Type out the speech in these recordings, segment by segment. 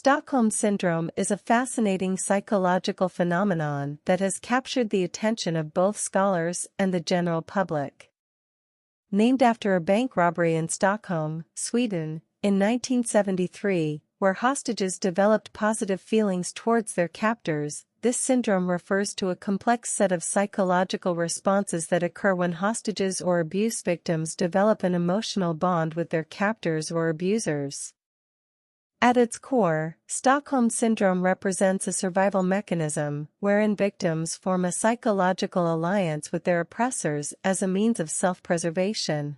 Stockholm Syndrome is a fascinating psychological phenomenon that has captured the attention of both scholars and the general public. Named after a bank robbery in Stockholm, Sweden, in 1973, where hostages developed positive feelings towards their captors, this syndrome refers to a complex set of psychological responses that occur when hostages or abuse victims develop an emotional bond with their captors or abusers. At its core, Stockholm Syndrome represents a survival mechanism wherein victims form a psychological alliance with their oppressors as a means of self-preservation.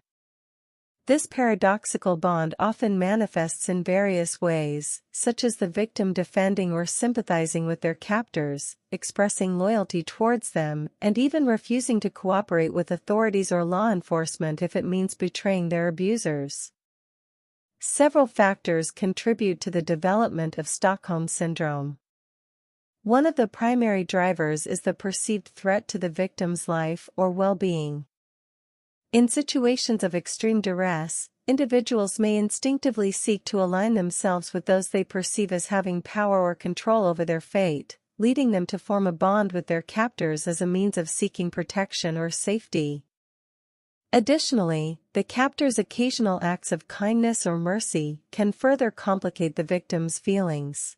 This paradoxical bond often manifests in various ways, such as the victim defending or sympathizing with their captors, expressing loyalty towards them, and even refusing to cooperate with authorities or law enforcement if it means betraying their abusers. Several factors contribute to the development of Stockholm Syndrome. One of the primary drivers is the perceived threat to the victim's life or well-being. In situations of extreme duress, individuals may instinctively seek to align themselves with those they perceive as having power or control over their fate, leading them to form a bond with their captors as a means of seeking protection or safety. Additionally, the captor's occasional acts of kindness or mercy can further complicate the victim's feelings.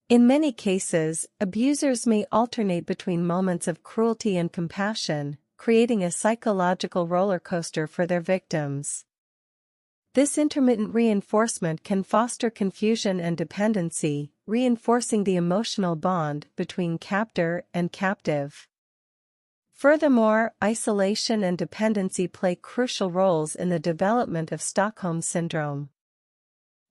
In many cases, abusers may alternate between moments of cruelty and compassion, creating a psychological roller coaster for their victims. This intermittent reinforcement can foster confusion and dependency, reinforcing the emotional bond between captor and captive. Furthermore, isolation and dependency play crucial roles in the development of Stockholm Syndrome.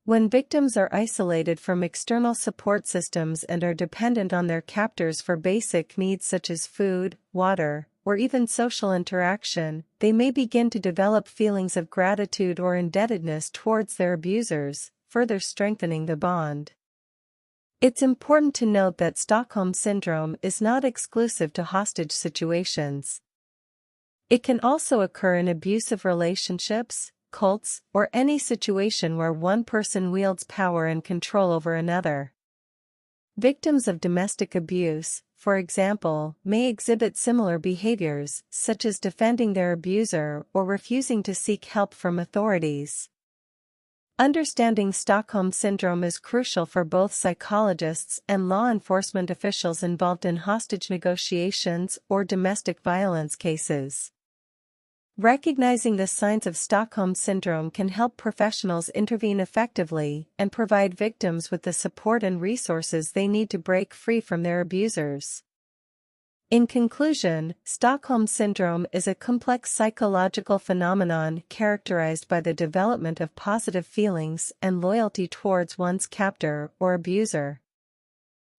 When victims are isolated from external support systems and are dependent on their captors for basic needs such as food, water, or even social interaction, they may begin to develop feelings of gratitude or indebtedness towards their abusers, further strengthening the bond. It's important to note that Stockholm Syndrome is not exclusive to hostage situations. It can also occur in abusive relationships, cults, or any situation where one person wields power and control over another. Victims of domestic abuse, for example, may exhibit similar behaviors, such as defending their abuser or refusing to seek help from authorities. Understanding Stockholm Syndrome is crucial for both psychologists and law enforcement officials involved in hostage negotiations or domestic violence cases. Recognizing the signs of Stockholm Syndrome can help professionals intervene effectively and provide victims with the support and resources they need to break free from their abusers. In conclusion, Stockholm Syndrome is a complex psychological phenomenon characterized by the development of positive feelings and loyalty towards one's captor or abuser.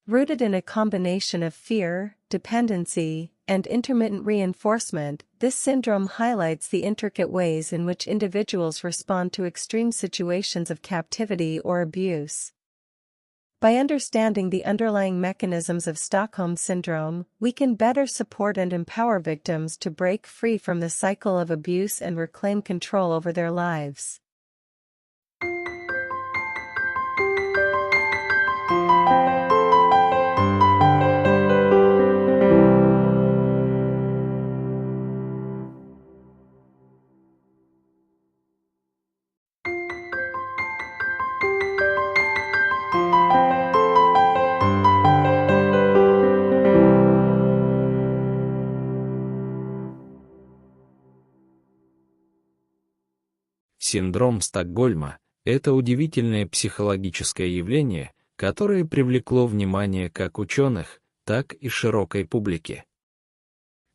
Rooted in a combination of fear, dependency, and intermittent reinforcement, this syndrome highlights the intricate ways in which individuals respond to extreme situations of captivity or abuse. By understanding the underlying mechanisms of Stockholm Syndrome, we can better support and empower victims to break free from the cycle of abuse and reclaim control over their lives. Синдром Стокгольма – это удивительное психологическое явление, которое привлекло внимание как ученых, так и широкой публики.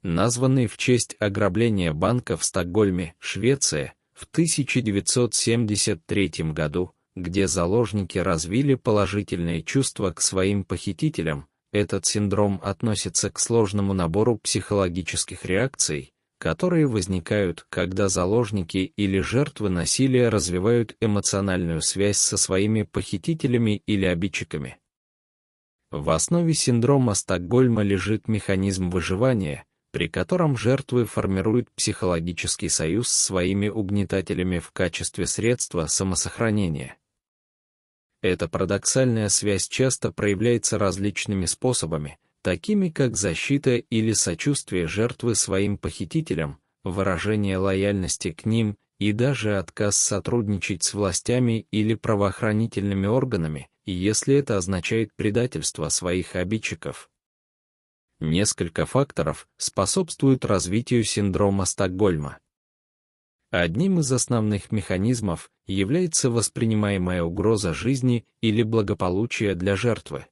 Названный в честь ограбления банка в Стокгольме, Швеция, в 1973 году, где заложники развили положительные чувства к своим похитителям, этот синдром относится к сложному набору психологических реакций, которые возникают, когда заложники или жертвы насилия развивают эмоциональную связь со своими похитителями или обидчиками. В основе синдрома Стокгольма лежит механизм выживания, при котором жертвы формируют психологический союз с своими угнетателями в качестве средства самосохранения. Эта парадоксальная связь часто проявляется различными способами, такими как защита или сочувствие жертвы своим похитителям, выражение лояльности к ним и даже отказ сотрудничать с властями или правоохранительными органами, если это означает предательство своих обидчиков. Несколько факторов способствуют развитию синдрома Стокгольма. Одним из основных механизмов является воспринимаемая угроза жизни или благополучия для жертвы.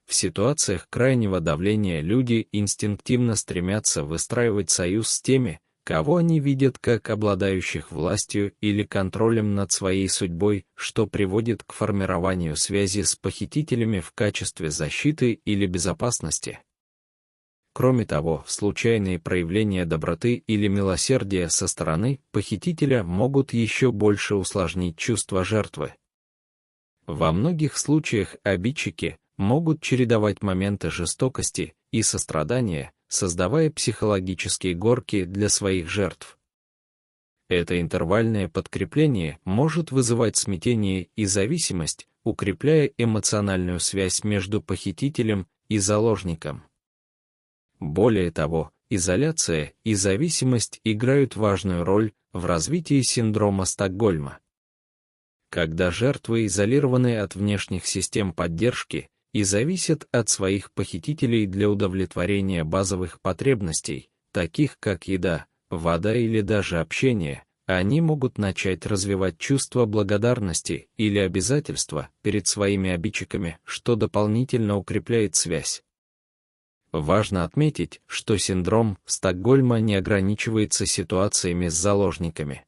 В ситуациях крайнего давления люди инстинктивно стремятся выстраивать союз с теми, кого они видят как обладающих властью или контролем над своей судьбой, что приводит к формированию связи с похитителями в качестве защиты или безопасности. Кроме того, случайные проявления доброты или милосердия со стороны похитителя могут еще больше усложнить чувство жертвы. Во многих случаях обидчики могут чередовать моменты жестокости и сострадания, создавая психологические горки для своих жертв. Это интервальное подкрепление может вызывать смятение и зависимость, укрепляя эмоциональную связь между похитителем и заложником. Более того, изоляция и зависимость играют важную роль в развитии синдрома Стокгольма. Когда жертвы изолированы от внешних систем поддержки и зависят от своих похитителей для удовлетворения базовых потребностей, таких как еда, вода или даже общение, они могут начать развивать чувство благодарности или обязательства перед своими обидчиками, что дополнительно укрепляет связь. Важно отметить, что синдром Стокгольма не ограничивается ситуациями с заложниками.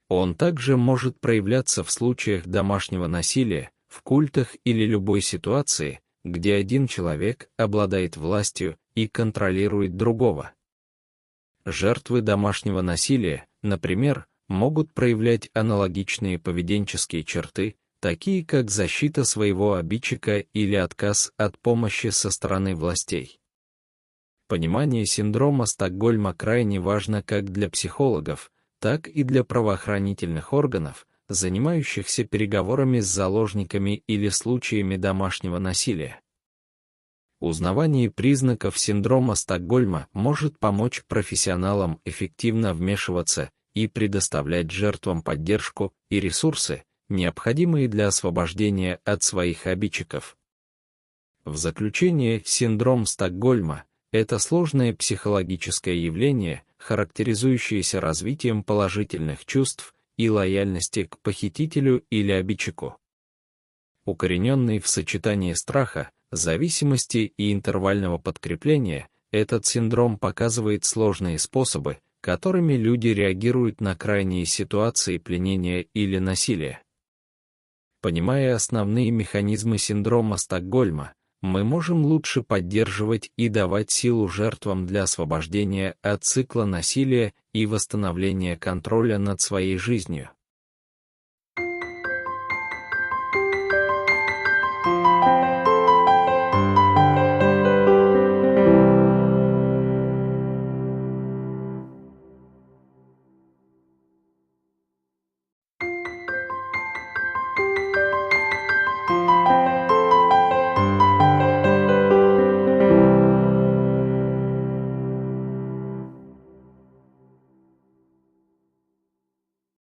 Он также может проявляться в случаях домашнего насилия, в культах или любой ситуации, где один человек обладает властью и контролирует другого. Жертвы домашнего насилия, например, могут проявлять аналогичные поведенческие черты, такие как защита своего обидчика или отказ от помощи со стороны властей. Понимание синдрома Стокгольма крайне важно как для психологов, так и для правоохранительных органов, занимающихся переговорами с заложниками или случаями домашнего насилия. Узнавание признаков синдрома Стокгольма может помочь профессионалам эффективно вмешиваться и предоставлять жертвам поддержку и ресурсы, необходимые для освобождения от своих обидчиков. В заключение, синдром Стокгольма – это сложное психологическое явление, характеризующееся развитием положительных чувств и лояльности к похитителю или обидчику. Укорененный в сочетании страха, зависимости и интервального подкрепления, этот синдром показывает сложные способы, которыми люди реагируют на крайние ситуации пленения или насилия. Понимая основные механизмы синдрома Стокгольма, мы можем лучше поддерживать и давать силу жертвам для освобождения от цикла насилия и восстановления контроля над своей жизнью.